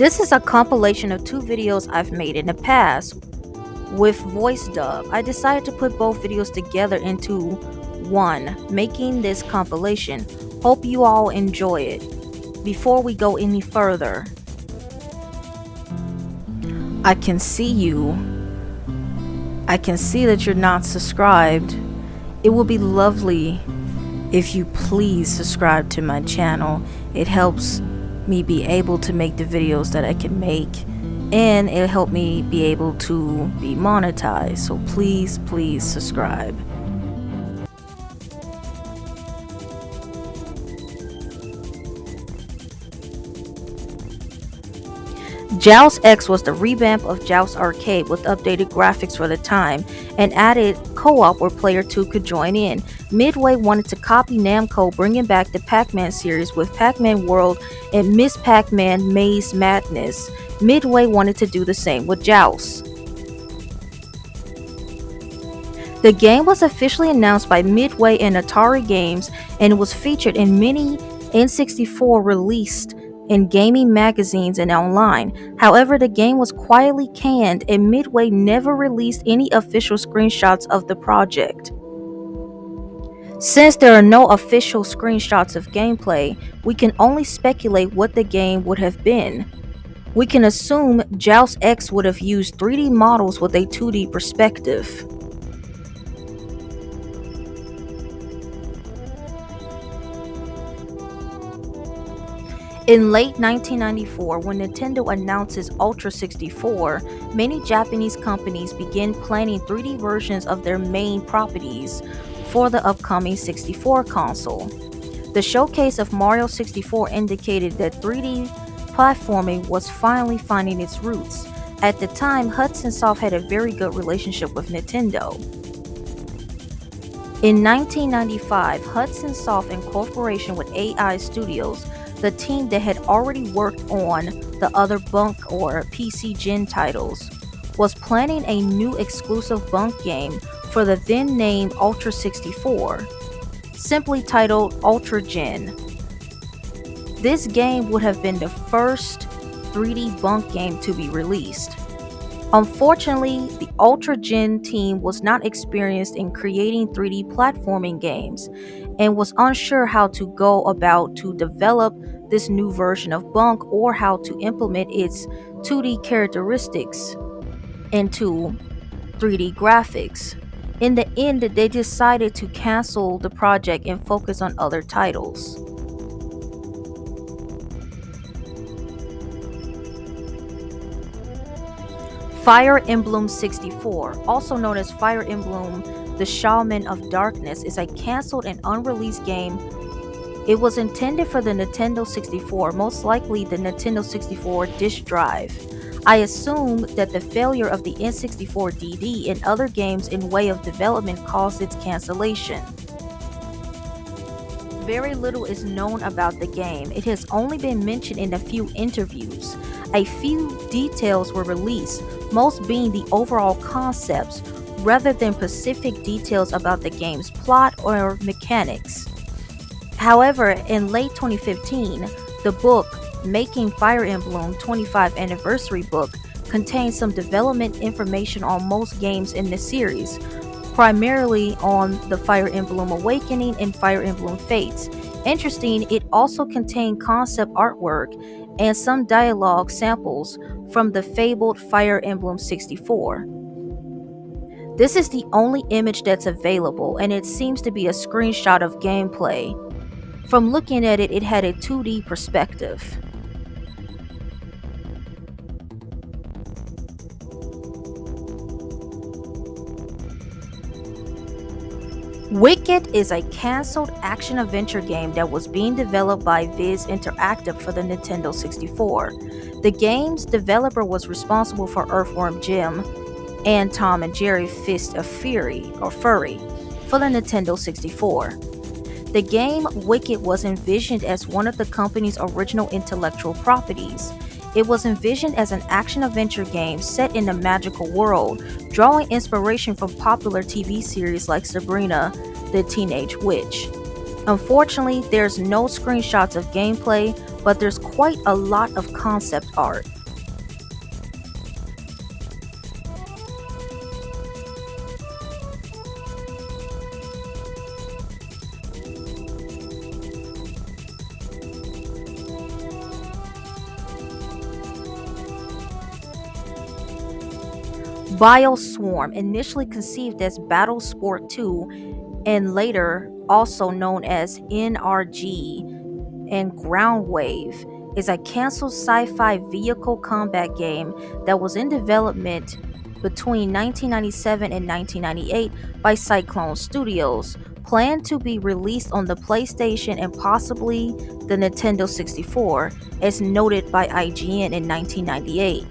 This is a compilation of 2 videos I've made in the past with voice dub. I decided to put both videos together into one, making this compilation. Hope you all enjoy it. Before we go any further, I can see you. I can see that you're not subscribed. It would be lovely if you please subscribe to my channel. It helps me be able to make the videos that I can make, and it'll help me be able to be monetized. So please subscribe. Joust X was the revamp of Joust Arcade with updated graphics for the time and added co-op where player 2 could join in. Midway wanted to copy Namco, bringing back the Pac-Man series with Pac-Man World and Miss Pac-Man Maze Madness. Midway wanted to do the same with Joust. The game was officially announced by Midway and Atari Games, and it was featured in many N64 released in gaming magazines and online. However, the game was quietly canned, and Midway never released any official screenshots of the project. Since there are no official screenshots of gameplay, we can only speculate what the game would have been. We can assume Joust X would have used 3D models with a 2D perspective. In late 1994, when Nintendo announced its Ultra 64, many Japanese companies began planning 3D versions of their main properties for the upcoming 64 console. The showcase of Mario 64 indicated that 3D platforming was finally finding its roots. At the time, Hudson Soft had a very good relationship with Nintendo. In 1995, Hudson Soft, in cooperation with AI Studios, the team that had already worked on the other Bunk or PC Gen titles, was planning a new exclusive Bunk game for the then named Ultra 64, simply titled Ultra Gen. This game would have been the first 3D Bunk game to be released. Unfortunately, the Ultra Gen team was not experienced in creating 3D platforming games and was unsure how to go about to develop this new version of Bunk or how to implement its 2D characteristics into 3D graphics. In the end, they decided to cancel the project and focus on other titles. Fire Emblem 64, also known as Fire Emblem The Shaman of Darkness, is a cancelled and unreleased game. It was intended for the Nintendo 64, most likely the Nintendo 64 disk drive. I assume that the failure of the N64 DD and other games in way of development caused its cancellation. Very little is known about the game. It has only been mentioned in a few interviews. A few details were released, most being the overall concepts, rather than specific details about the game's plot or mechanics. However, in late 2015, the book Making Fire Emblem 25th Anniversary Book contains some development information on most games in the series, primarily on the Fire Emblem Awakening and Fire Emblem Fates. Interesting, it also contained concept artwork and some dialogue samples from the fabled Fire Emblem 64. This is the only image that's available, and it seems to be a screenshot of gameplay. From looking at it, it had a 2D perspective. Wicked is a cancelled action-adventure game that was being developed by Viz Interactive for the Nintendo 64. The game's developer was responsible for Earthworm Jim and Tom and Jerry Fist of Fury for the Nintendo 64. The game Wicked was envisioned as one of the company's original intellectual properties. It was envisioned as an action-adventure game set in a magical world, drawing inspiration from popular TV series like Sabrina the Teenage Witch. Unfortunately, there's no screenshots of gameplay, but there's quite a lot of concept art. Bioswarm, initially conceived as Battle Sport 2 and later also known as NRG and Ground Wave, is a canceled sci-fi vehicle combat game that was in development between 1997 and 1998 by Cyclone Studios, planned to be released on the PlayStation and possibly the Nintendo 64, as noted by IGN in 1998.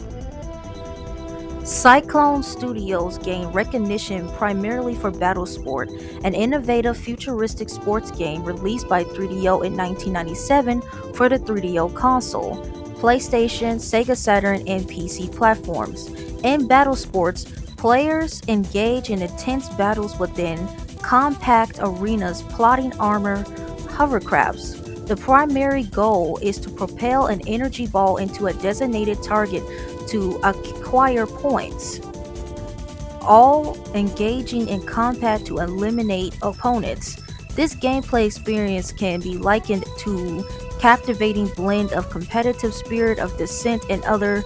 Cyclone Studios gained recognition primarily for Battlesport, an innovative futuristic sports game released by 3DO in 1997 for the 3DO console, PlayStation, Sega Saturn, and PC platforms. In Battlesports, players engage in intense battles within compact arenas plotting armor hovercrafts. The primary goal is to propel an energy ball into a designated target to acquire points, all engaging in combat to eliminate opponents. This gameplay experience can be likened to captivating blend of competitive Spirit of Descent and other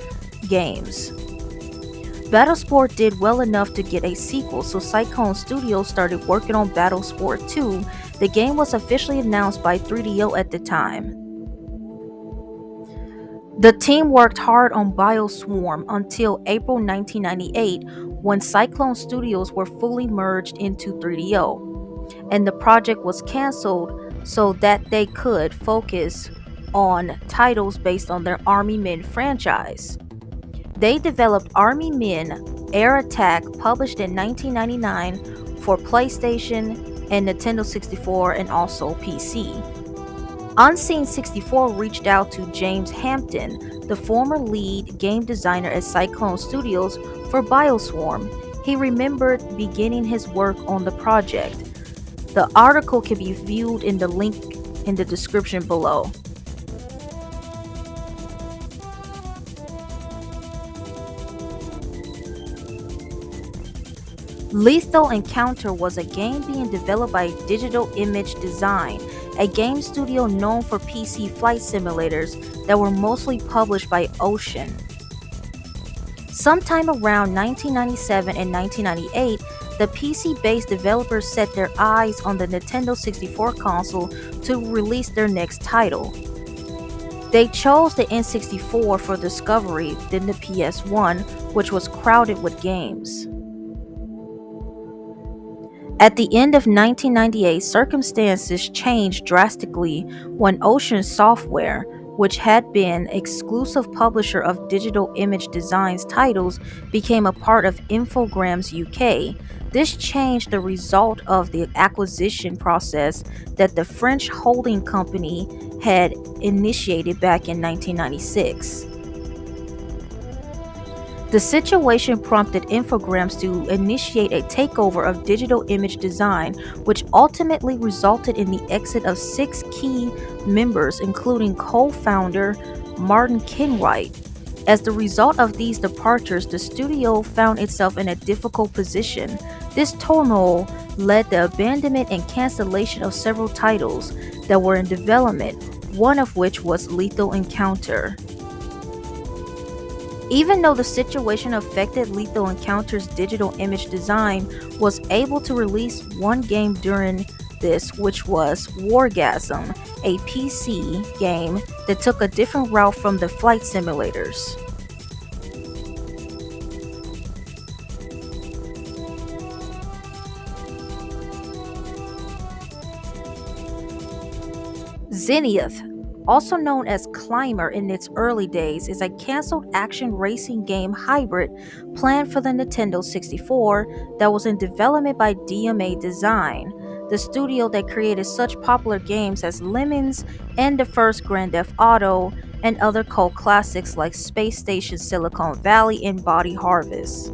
games. Battlesport did well enough to get a sequel, so Cyclone Studios started working on Battlesport 2. The game was officially announced by 3DO at the time. The team worked hard on Bioswarm until April 1998 when Cyclone Studios were fully merged into 3DO, and the project was cancelled so that they could focus on titles based on their Army Men franchise. They developed Army Men Air Attack, published in 1999 for PlayStation and Nintendo 64 and also PC. Unseen 64 reached out to James Hampton, the former lead game designer at Cyclone Studios, for Bioswarm. He remembered beginning his work on the project. The article can be viewed in the link in the description below. Lethal Encounter was a game being developed by Digital Image Design, a game studio known for PC flight simulators that were mostly published by Ocean. Sometime around 1997 and 1998, the PC-based developers set their eyes on the Nintendo 64 console to release their next title. They chose the N64 for discovery, then the PS1, which was crowded with games. At the end of 1998, circumstances changed drastically when Ocean Software, which had been exclusive publisher of Digital Image Design's titles, became a part of Infogrames UK. This changed the result of the acquisition process that the French holding company had initiated back in 1996. The situation prompted Infogrames to initiate a takeover of Digital Image Design, which ultimately resulted in the exit of 6 key members, including co-founder Martin Kinwright. As the result of these departures, the studio found itself in a difficult position. This turmoil led the abandonment and cancellation of several titles that were in development, one of which was Lethal Encounter. Even though the situation affected Lethal Encounter's Digital Image Design was able to release one game during this, which was Wargasm, a PC game that took a different route from the flight simulators. Zenith, also known as Climber in its early days, is a canceled action racing game hybrid planned for the Nintendo 64 that was in development by DMA Design, the studio that created such popular games as Lemons and the first Grand Theft Auto, and other cult classics like Space Station Silicon Valley and Body Harvest.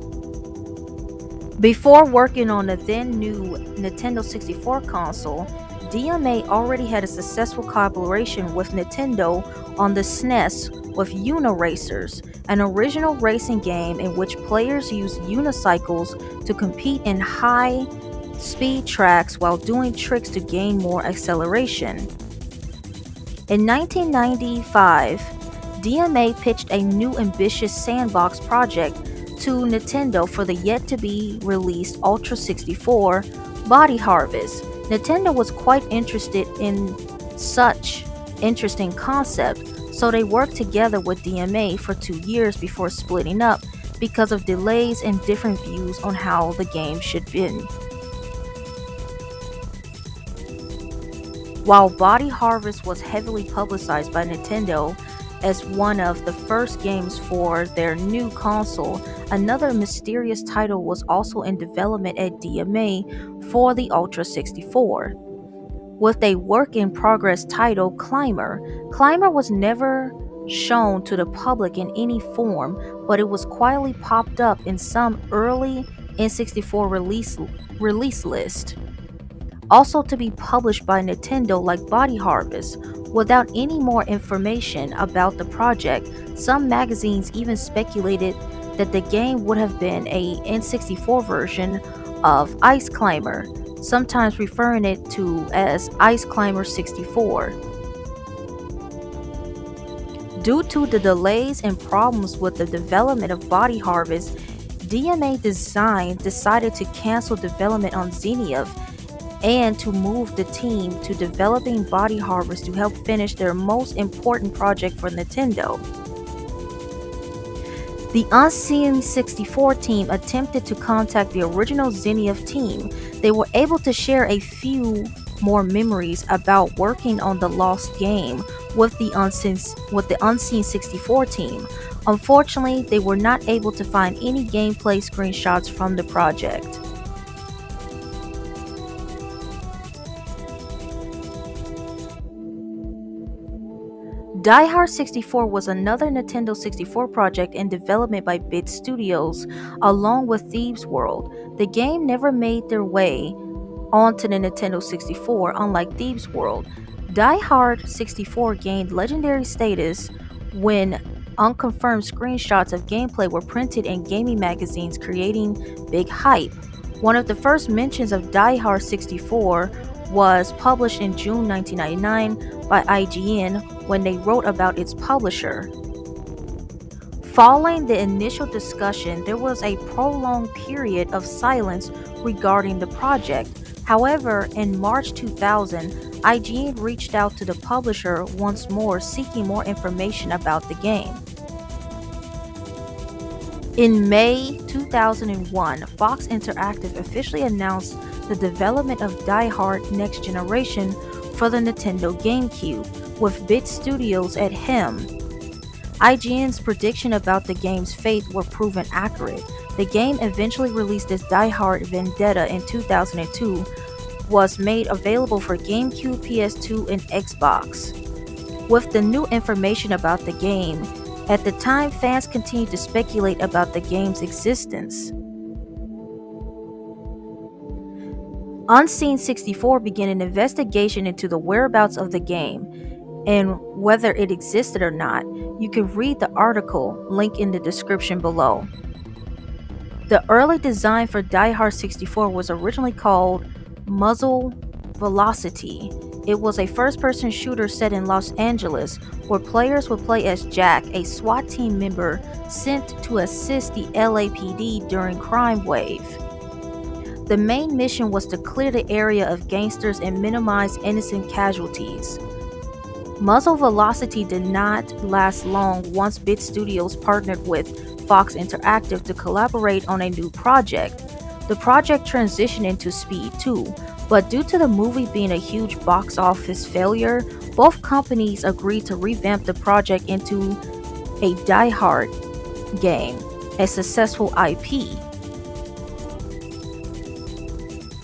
Before working on the then new Nintendo 64 console, DMA already had a successful collaboration with Nintendo on the SNES with Uniracers, an original racing game in which players use unicycles to compete in high speed tracks while doing tricks to gain more acceleration. In 1995, DMA pitched a new ambitious sandbox project to Nintendo for the yet to be released Ultra 64 Body Harvest. Nintendo was quite interested in such interesting concept, so they worked together with DMA for 2 years before splitting up because of delays and different views on how the game should be. While Body Harvest was heavily publicized by Nintendo as one of the first games for their new console, another mysterious title was also in development at DMA for the Ultra 64. With a work in progress title, Climber. Climber was never shown to the public in any form, but it was quietly popped up in some early N64 release list, also to be published by Nintendo like Body Harvest. Without any more information about the project, some magazines even speculated that the game would have been a N64 version of Ice Climber, sometimes referring it to as Ice Climber 64. Due to the delays and problems with the development of Body Harvest, DMA Design decided to cancel development on Zenith and to move the team to developing Body Harvest to help finish their most important project for Nintendo. The Unseen 64 team attempted to contact the original Zenith team. They were able to share a few more memories about working on the lost game with the Unseen 64 team. Unfortunately, they were not able to find any gameplay screenshots from the project. Die Hard 64 was another Nintendo 64 project in development by Bit Studios, along with Thieves World. The game never made their way onto the Nintendo 64, unlike Thieves World. Die Hard 64 gained legendary status when unconfirmed screenshots of gameplay were printed in gaming magazines, creating big hype. One of the first mentions of Die Hard 64 was published in June 1999 by IGN when they wrote about its publisher. Following the initial discussion, there was a prolonged period of silence regarding the project. However, in March 2000, IGN reached out to the publisher once more seeking more information about the game. In May 2001, Fox Interactive officially announced the development of Die Hard Next Generation for the Nintendo GameCube, with Bit Studios at helm. IGN's prediction about the game's fate were proven accurate. The game, eventually released as Die Hard Vendetta in 2002, was made available for GameCube, PS2, and Xbox. With the new information about the game, at the time fans continued to speculate about the game's existence. Unseen 64 began an investigation into the whereabouts of the game and whether it existed or not. You can read the article, link in the description below. The early design for Die Hard 64 was originally called Muzzle Velocity. It was a first-person shooter set in Los Angeles, where players would play as Jack, a SWAT team member sent to assist the LAPD during crime wave. The main mission was to clear the area of gangsters and minimize innocent casualties. Muzzle Velocity did not last long once Bit Studios partnered with Fox Interactive to collaborate on a new project. The project transitioned into Speed 2, but due to the movie being a huge box office failure, both companies agreed to revamp the project into a Die Hard game, a successful IP.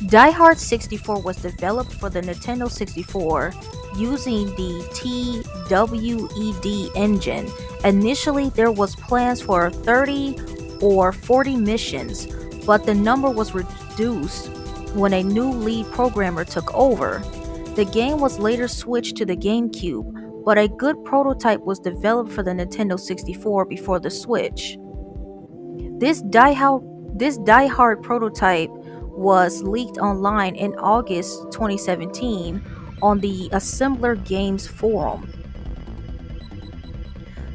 Die Hard 64 was developed for the Nintendo 64 using the TWED engine. Initially, there was plans for 30 or 40 missions, but the number was reduced when a new lead programmer took over. The game was later switched to the GameCube, but a good prototype was developed for the Nintendo 64 before the Switch. This die-hard prototype was leaked online in August 2017 on the Assembler Games forum.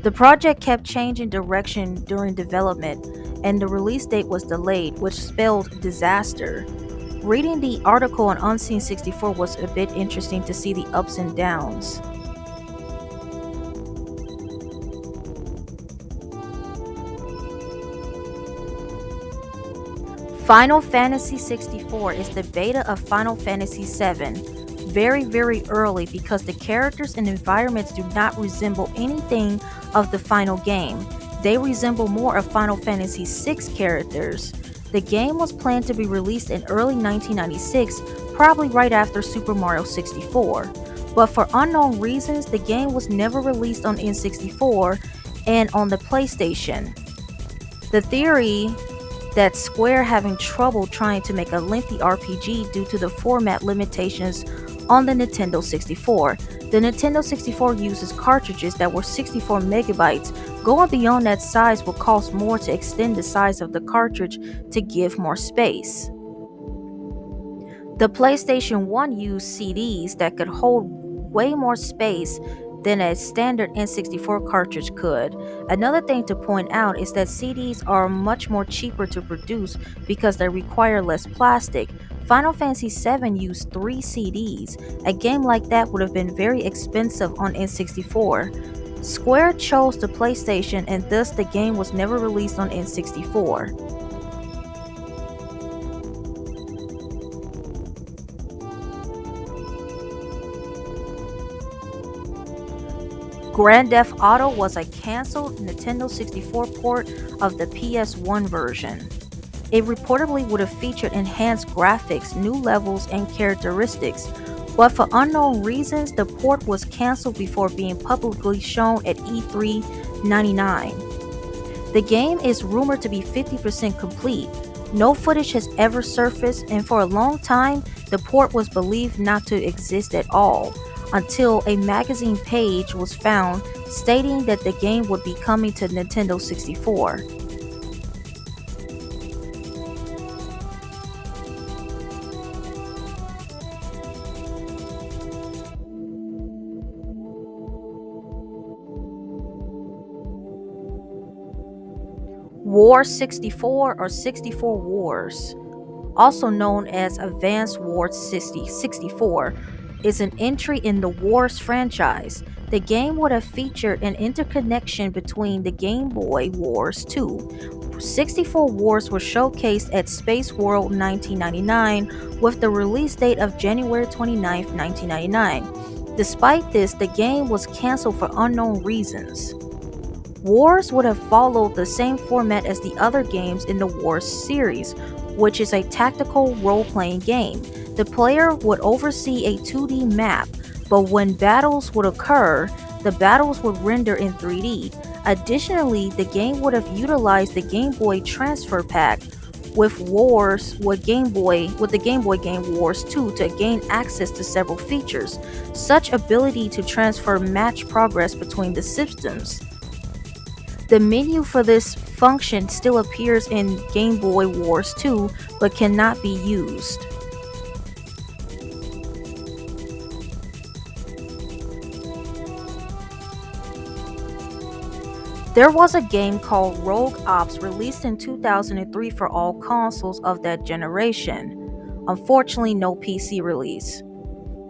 The project kept changing direction during development, and the release date was delayed, which spelled disaster. Reading the article on Unseen 64 was a bit interesting to see the ups and downs. Final Fantasy 64 is the beta of Final Fantasy 7. Very early because the characters and environments do not resemble anything of the final game. They resemble more of Final Fantasy 6 characters. The game was planned to be released in early 1996, probably right after Super Mario 64. But for unknown reasons, the game was never released on N64 and on the PlayStation. The theory that Square having trouble trying to make a lengthy RPG due to the format limitations on the Nintendo 64. The Nintendo 64 uses cartridges that were 64 megabytes. Going beyond that size would cost more to extend the size of the cartridge to give more space. The PlayStation 1 used CDs that could hold way more space than a standard N64 cartridge could. Another thing to point out is that CDs are much more cheaper to produce because they require less plastic. Final Fantasy VII used 3 CDs. A game like that would have been very expensive on N64. Square chose the PlayStation and thus the game was never released on N64. Grand Theft Auto was a cancelled Nintendo 64 port of the PS1 version. It reportedly would have featured enhanced graphics, new levels, and characteristics, but for unknown reasons, the port was cancelled before being publicly shown at E3 '99. The game is rumored to be 50% complete. No footage has ever surfaced, and for a long time, the port was believed not to exist at all, until a magazine page was found stating that the game would be coming to Nintendo 64. War 64 or 64 Wars, also known as Advanced Wars 64, is an entry in the Wars franchise. The game would have featured an interconnection between the Game Boy Wars 2. 64 Wars was showcased at Space World 1999 with the release date of January 29, 1999. Despite this, the game was cancelled for unknown reasons. Wars would have followed the same format as the other games in the Wars series, which is a tactical role-playing game. The player would oversee a 2D map, but when battles would occur, the battles would render in 3D. Additionally, the game would have utilized the Game Boy Transfer Pack with the Game Boy game Wars 2 to gain access to several features, such ability to transfer match progress between the systems. The menu for this function still appears in Game Boy Wars 2 but cannot be used. There was a game called Rogue Ops released in 2003 for all consoles of that generation. Unfortunately, no PC release.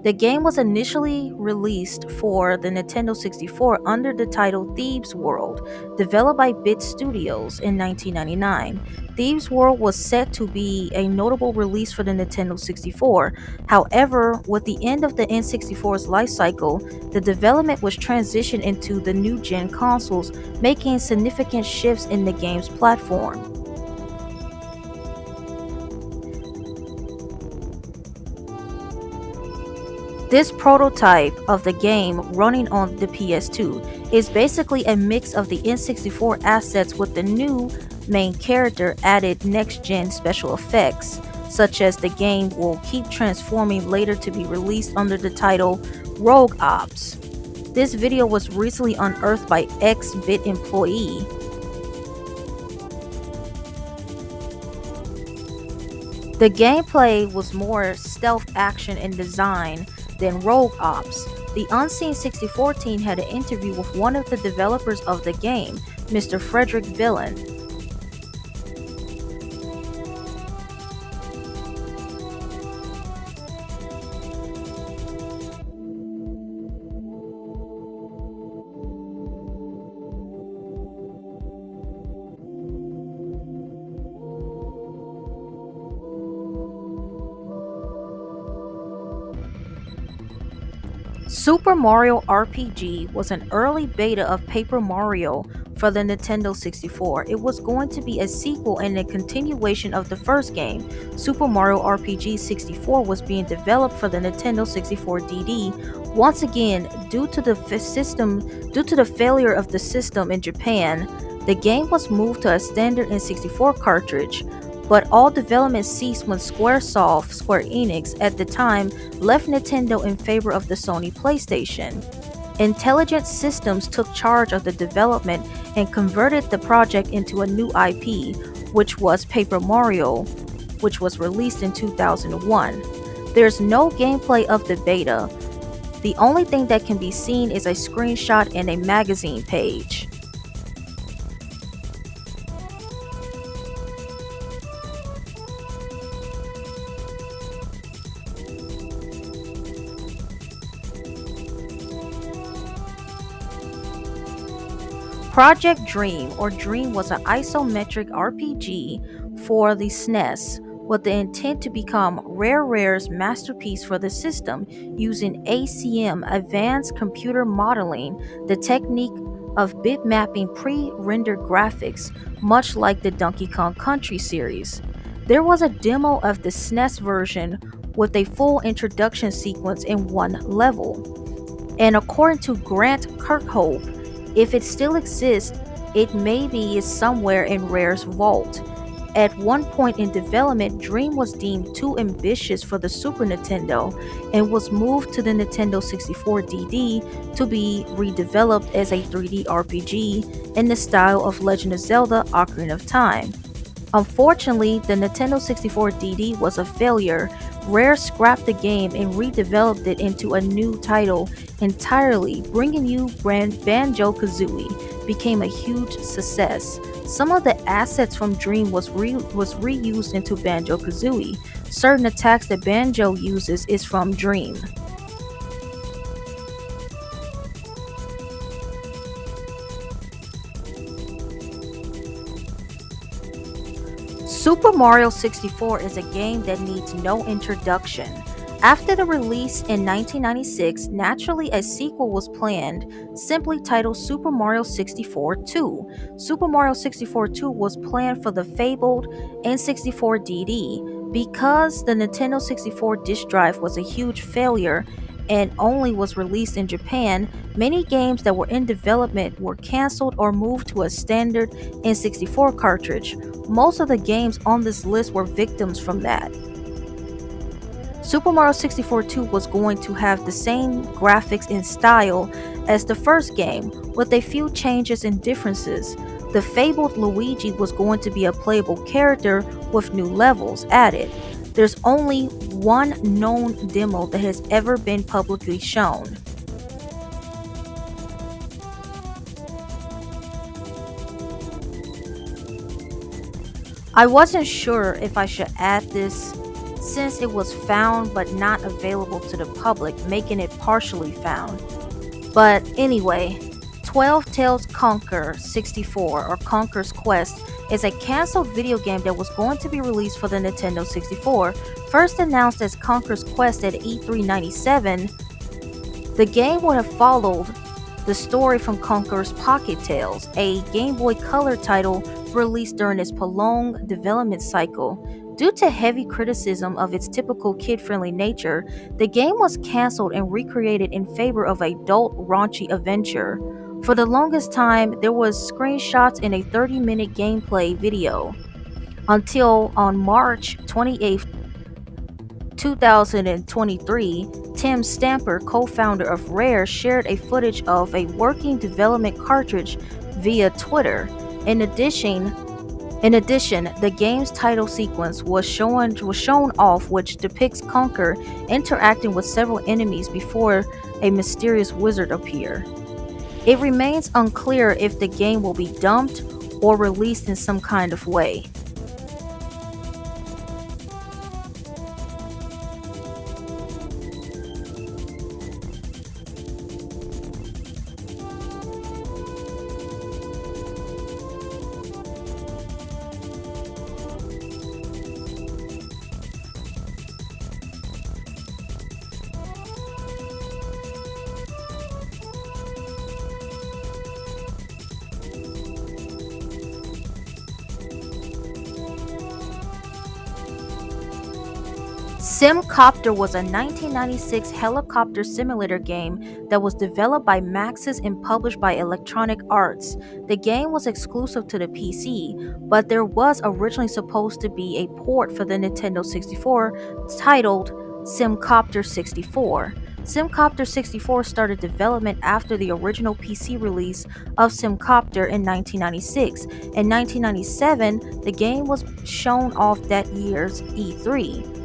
The game was initially released for the Nintendo 64 under the title Thieves World, developed by Bit Studios in 1999. Thieves World was set to be a notable release for the Nintendo 64. However, with the end of the N64's life cycle, the development was transitioned into the new gen consoles, making significant shifts in the game's platform. This prototype of the game running on the PS2 is basically a mix of the N64 assets with the new main character added next-gen special effects. such as the game will keep transforming later to be released under the title Rogue Ops. This video was recently unearthed by X-Bit employee. The gameplay was more stealth action and design than Rogue Ops. The Unseen 64 team had an interview with one of the developers of the game, Mr. Frederick Villain. Super Mario RPG was an early beta of Paper Mario for the Nintendo 64. It was going to be a sequel and a continuation of the first game. Super Mario RPG 64 was being developed for the Nintendo 64 DD. Once again, due to the failure of the system in Japan, the game was moved to a standard N64 cartridge. But all development ceased when Squaresoft, Square Enix at the time, left Nintendo in favor of the Sony PlayStation. Intelligent Systems took charge of the development and converted the project into a new IP, which was Paper Mario, which was released in 2001. There's no gameplay of the beta. The only thing that can be seen is a screenshot and a magazine page. Project Dream or Dream was an isometric RPG for the SNES with the intent to become Rare's masterpiece for the system using ACM Advanced Computer Modeling, the technique of bitmapping pre-rendered graphics, much like the Donkey Kong Country series. There was a demo of the SNES version with a full introduction sequence in one level. And according to Grant Kirkhope, if it still exists, it maybe is somewhere in Rare's vault. At one point in development, Dream was deemed too ambitious for the Super Nintendo and was moved to the Nintendo 64 DD to be redeveloped as a 3D RPG in the style of Legend of Zelda: Ocarina of Time. Unfortunately, the Nintendo 64 DD was a failure. Rare scrapped the game and redeveloped it into a new title entirely. Bringing You Banjo-Kazooie became a huge success. Some of the assets from Dream was reused into Banjo-Kazooie. Certain attacks that Banjo uses is from Dream. Super Mario 64 is a game that needs no introduction. After the release in 1996, naturally a sequel was planned, simply titled Super Mario 64 2. Super Mario 64 2 was planned for the fabled N64 DD. Because the Nintendo 64 disk drive was a huge failure and only was released in Japan, many games that were in development were cancelled or moved to a standard N64 cartridge. Most of the games on this list were victims from that. Super Mario 64 2 was going to have the same graphics and style as the first game, with a few changes and differences. The fabled Luigi was going to be a playable character with new levels added. There's only one known demo that has ever been publicly shown. I wasn't sure if I should add this since it was found but not available to the public, making it partially found. But anyway, 12 Tales Conquer 64 or Conquer's Quest is a cancelled video game that was going to be released for the Nintendo 64. First announced as Conquer's Quest at E3 97, the game would have followed the story from Conquer's Pocket Tales, a Game Boy Color title released during its prolonged development cycle. Due to heavy criticism of its typical kid-friendly nature, the game was cancelled and recreated in favor of an adult raunchy adventure. For the longest time, there was screenshots in a 30-minute gameplay video, until on March 28, 2023, Tim Stamper, co-founder of Rare, shared a footage of a working development cartridge via Twitter. In addition, the game's title sequence was shown off, which depicts Conker interacting with several enemies before a mysterious wizard appear. It remains unclear if the game will be dumped or released in some kind of way. Simcopter was a 1996 helicopter simulator game that was developed by Maxis and published by Electronic Arts. The game was exclusive to the PC, but there was originally supposed to be a port for the Nintendo 64 titled Simcopter 64. Simcopter 64 started development after the original PC release of Simcopter in 1996. In 1997, the game was shown off that year's E3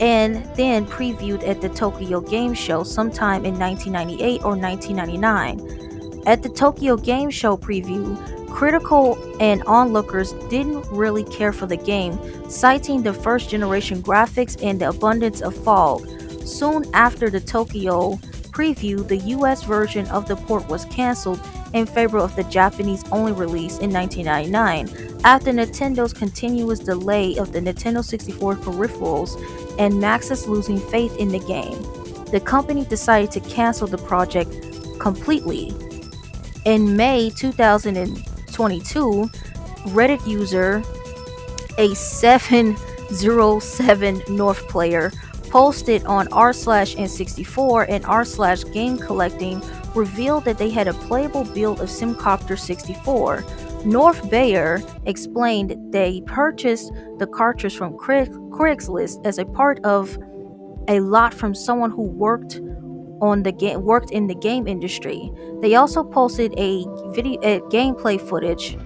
and then previewed at the Tokyo Game Show sometime in 1998 or 1999. At the Tokyo Game Show preview, critical and onlookers didn't really care for the game, citing the first generation graphics and the abundance of fog. Soon after the Tokyo preview, the US version of the port was cancelled in favor of the Japanese only release in 1999. After Nintendo's continuous delay of the Nintendo 64 peripherals and Maxis losing faith in the game, the company decided to cancel the project completely. In May 2022, Reddit user a707 North player posted on r/n64 and r/game collecting revealed that they had a playable build of Simcopter 64. North Bayer explained they purchased the cartridge from Craigslist as a part of a lot from someone who worked in the game industry. They also posted a gameplay footage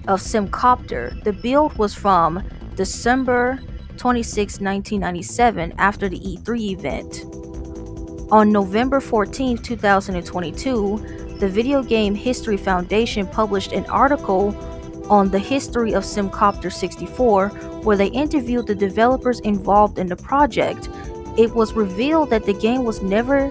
of Simcopter. The build was from December 26, 1997, after the E3 event. On November 14, 2022, the Video Game History Foundation published an article on the history of Simcopter 64, where they interviewed the developers involved in the project. It was revealed that the game was never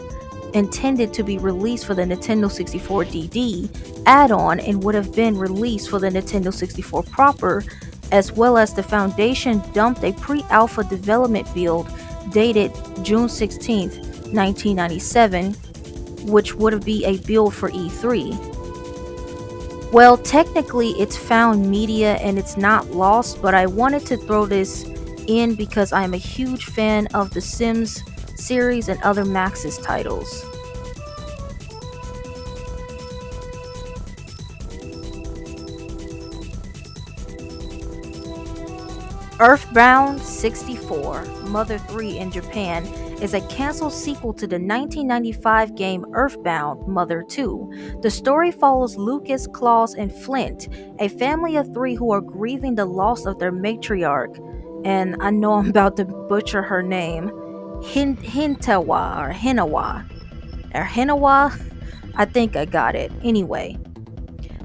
intended to be released for the Nintendo 64 DD add-on and would have been released for the Nintendo 64 proper, as well as the Foundation dumped a pre-alpha development build dated June 16, 1997, which would be a build for E3. Well, technically it's found media and it's not lost, but I wanted to throw this in because I am a huge fan of the Sims series and other Maxis titles. Earthbound 64, Mother 3 in Japan, is a canceled sequel to the 1995 game Earthbound Mother 2. The story follows Lucas, Claus, and Flint, a family of three who are grieving the loss of their matriarch, and I know I'm about to butcher her name, Hinawa. I think I got it. Anyway,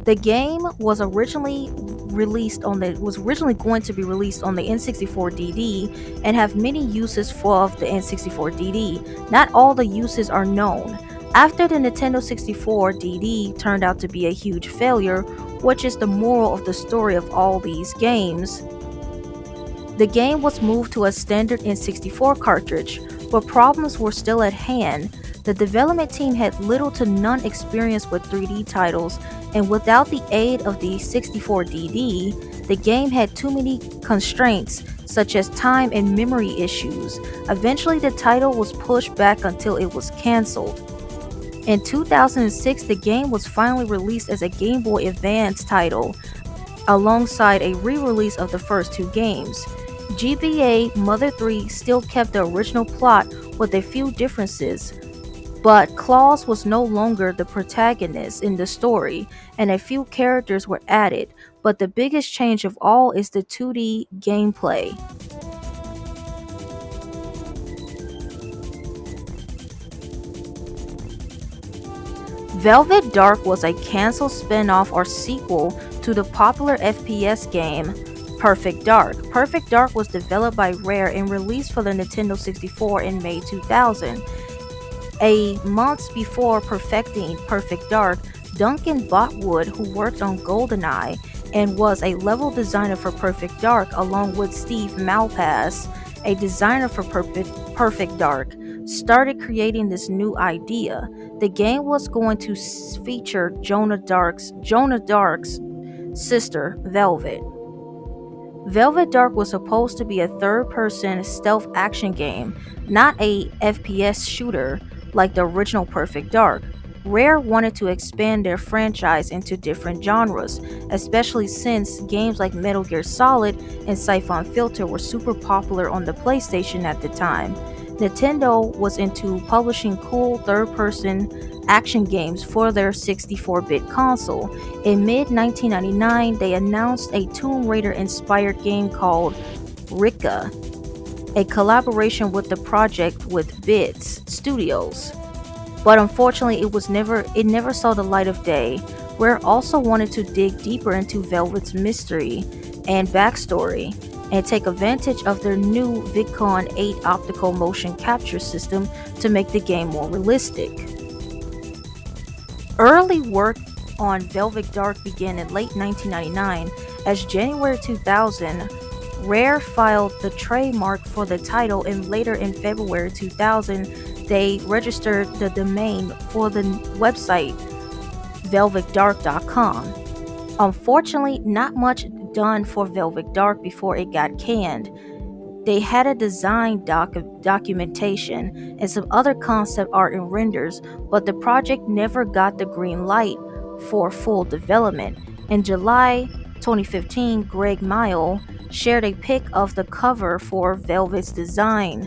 the game was originally going to be released on the N64 DD and have many uses for the N64 DD. Not all the uses are known. After the Nintendo 64 DD turned out to be a huge failure, which is the moral of the story of all these games, the game was moved to a standard N64 cartridge, but problems were still at hand. The development team had little to none experience with 3D titles, and without the aid of the 64 DD, the game had too many constraints, such as time and memory issues. Eventually, the title was pushed back until it was cancelled. In 2006, the game was finally released as a Game Boy Advance title, alongside a re-release of the first two games. GBA Mother 3 still kept the original plot with a few differences, but Claus was no longer the protagonist in the story, and a few characters were added. But the biggest change of all is the 2D gameplay. Velvet Dark was a cancelled spin-off or sequel to the popular FPS game Perfect Dark. Perfect Dark was developed by Rare and released for the Nintendo 64 in May 2000. A months before perfecting Perfect Dark, Duncan Botwood, who worked on GoldenEye and was a level designer for Perfect Dark, along with Steve Malpass, a designer for Perfect Dark, started creating this new idea. The game was going to feature Jonah Dark's sister, Velvet. Velvet Dark was supposed to be a third-person stealth action game, not a FPS shooter like the original Perfect Dark. Rare wanted to expand their franchise into different genres, especially since games like Metal Gear Solid and Siphon Filter were super popular on the PlayStation at the time. Nintendo was into publishing cool third-person action games for their 64-bit console. In mid 1999, they announced a Tomb Raider inspired game called Rika, a collaboration with the project with Bits Studios. But unfortunately, it never saw the light of day. Rare also wanted to dig deeper into Velvet's mystery and backstory and take advantage of their new VidCon 8 optical motion capture system to make the game more realistic. Early work on Velvet Dark began in late 1999. As January 2000, Rare filed the trademark for the title, and later in February 2000, they registered the domain for the website velvetdark.com. Unfortunately, not much done for Velvet Dark before it got canned. They had a design documentation and some other concept art and renders, but the project never got the green light for full development. In July 2015, Greg Mile shared a pic of the cover for Velvet's design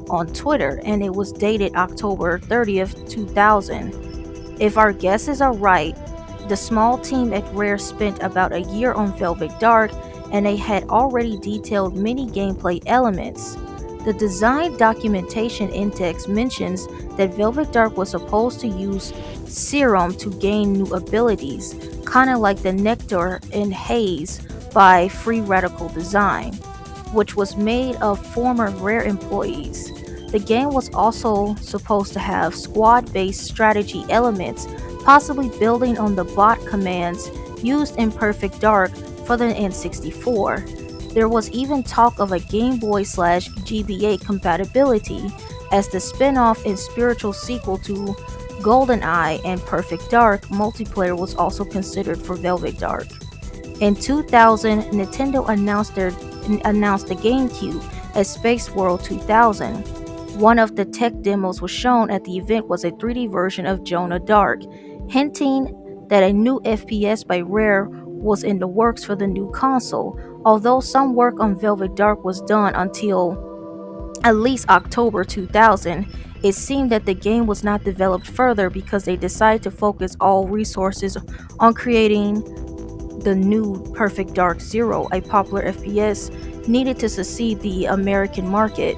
on Twitter, and it was dated October 30th, 2000. If our guesses are right, the small team at Rare spent about a year on Velvet Dark, and they had already detailed many gameplay elements. The design documentation index mentions that Velvet Dark was supposed to use serum to gain new abilities, kinda like the Nectar in Haze by Free Radical Design, which was made of former Rare employees. The game was also supposed to have squad-based strategy elements, possibly building on the bot commands used in Perfect Dark for the N64. There was even talk of a Game Boy/GBA compatibility, as the spin-off and spiritual sequel to GoldenEye and Perfect Dark multiplayer was also considered for Velvet Dark. In 2000, Nintendo announced the GameCube at Space World 2000. One of the tech demos was shown at the event was a 3D version of Jonah Dark, hinting that a new FPS by Rare was in the works for the new console. Although some work on Velvet Dark was done until at least October 2000, it seemed that the game was not developed further because they decided to focus all resources on creating the new Perfect Dark Zero, a popular FPS needed to succeed the American market.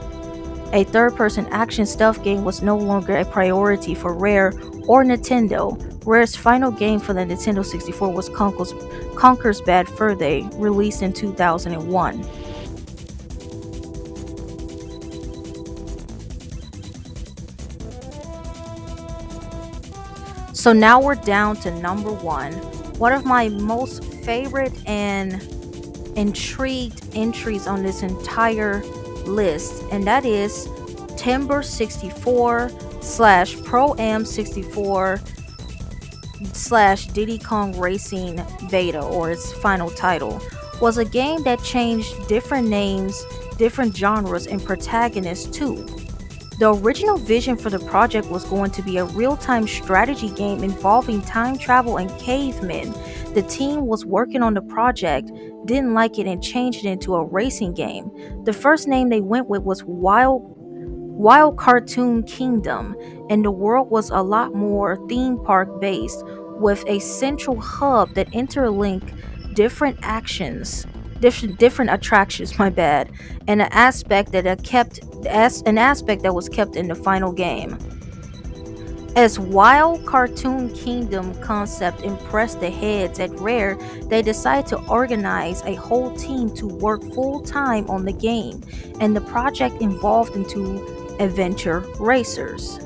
A third-person action stealth game was no longer a priority for Rare or Nintendo. Rare's final game for the Nintendo 64 was Conker's Bad Fur Day, released in 2001. So now we're down to number one. One of my most favorite and intrigued entries on this entire list, and that is Timber 64 / Pro Am 64 / Diddy Kong Racing Beta, or its final title, was a game that changed different names, different genres, and protagonists too. The original vision for the project was going to be a real-time strategy game involving time travel and cavemen. The team was working on the project, didn't like it, and changed it into a racing game. The first name they went with was Wild Cartoon Kingdom, and the world was a lot more theme park based, with a central hub that interlinked different actions, different attractions, my bad, and an aspect that was kept in the final game. As Wild Cartoon Kingdom concept impressed the heads at Rare, they decided to organize a whole team to work full time on the game, and the project evolved into Adventure Racers.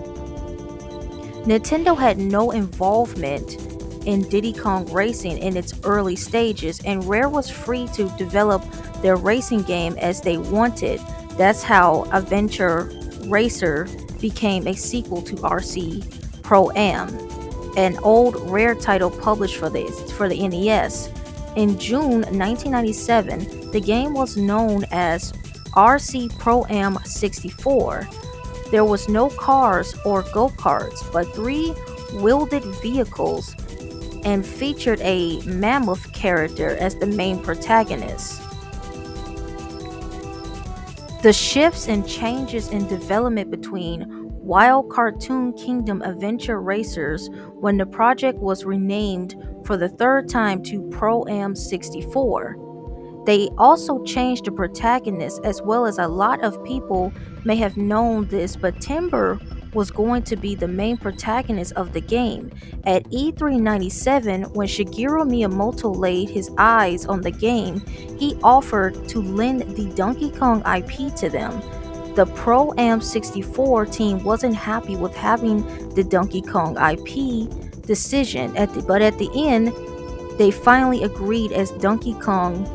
Nintendo had no involvement in Diddy Kong Racing in its early stages, and Rare was free to develop their racing game as they wanted. That's how Adventure Racer became a sequel to RC Pro Am, an old Rare title published for the NES. In June 1997, the game was known as RC Pro Am 64. There was no cars or go-karts, but three wielded vehicles, and featured a mammoth character as the main protagonist. The shifts and changes in development between Wild Cartoon Kingdom Adventure Racers when the project was renamed for the third time to Pro Am 64. They also changed the protagonist, as well as a lot of people may have known this, but Timber was going to be the main protagonist of the game. At E3 97, when Shigeru Miyamoto laid his eyes on the game, he offered to lend the Donkey Kong IP to them. The Pro Am 64 team wasn't happy with having the Donkey Kong IP decision, but at the end, they finally agreed as Donkey Kong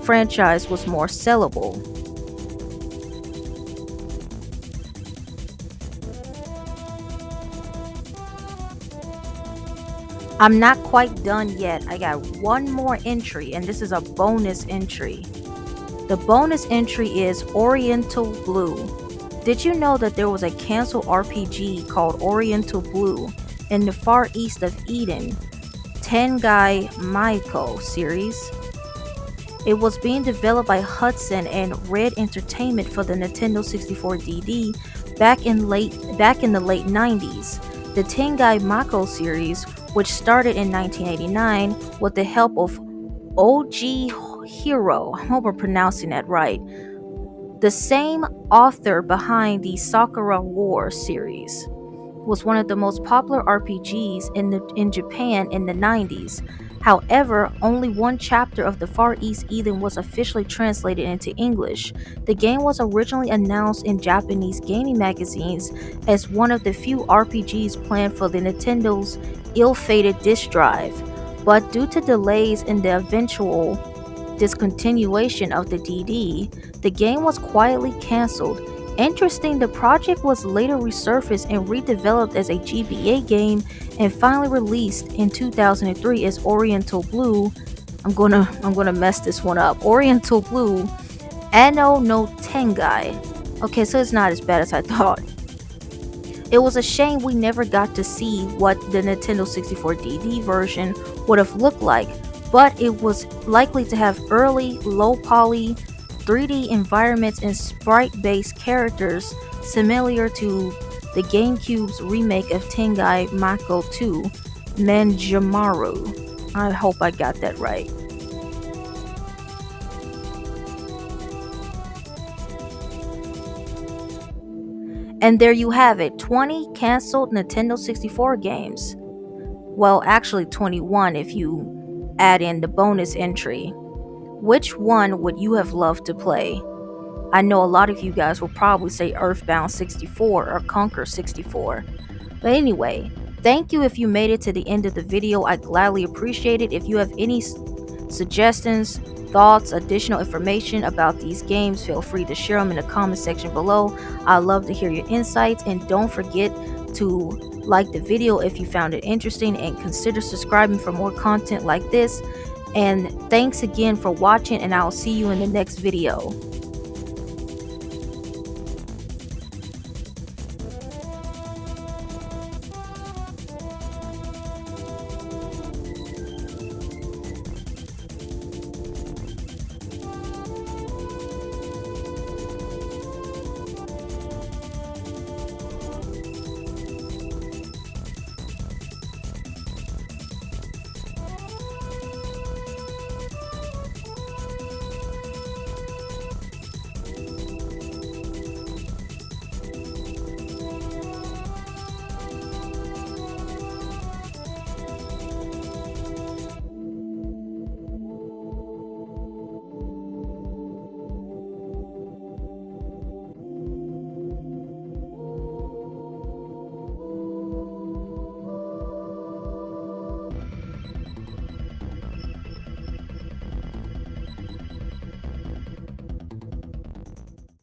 franchise was more sellable. I'm not quite done yet. I got one more entry, and this is a bonus entry. The bonus entry is Oriental Blue. Did you know that there was a canceled RPG called Oriental Blue in the Far East of Eden Tengai Maiko series? It was being developed by Hudson and Red Entertainment for the Nintendo 64 DD back in the late 90s. The Tengai Mako series, which started in 1989 with the help of OG Hero, I hope I'm pronouncing that right, the same author behind the Sakura War series, was one of the most popular RPGs in Japan in the 90s. However, only one chapter of the Far East Eden was officially translated into English. The game was originally announced in Japanese gaming magazines as one of the few RPGs planned for the Nintendo's ill-fated disk drive, but due to delays in the eventual discontinuation of the DD, the game was quietly cancelled. Interesting, the project was later resurfaced and redeveloped as a GBA game and finally released in 2003 as Oriental Blue. I'm gonna mess this one up. Oriental Blue Anno no Tengai. Okay, so it's not as bad as I thought. It was a shame we never got to see what the Nintendo 64 DD version would have looked like, but it was likely to have early, low-poly 3D environments and sprite-based characters similar to the GameCube's remake of Tengai Mako 2, Manjimaru. I hope I got that right. And there you have it, 20 canceled Nintendo 64 games. Well, actually 21 if you add in the bonus entry. Which one would you have loved to play? I know a lot of you guys will probably say Earthbound 64 or Conquer 64. But anyway, thank you if you made it to the end of the video. I gladly appreciate it. If you have any suggestions, thoughts, additional information about these games, feel free to share them in the comment section below. I love to hear your insights, and don't forget to like the video if you found it interesting, and consider subscribing for more content like this. And thanks again for watching, and I'll see you in the next video.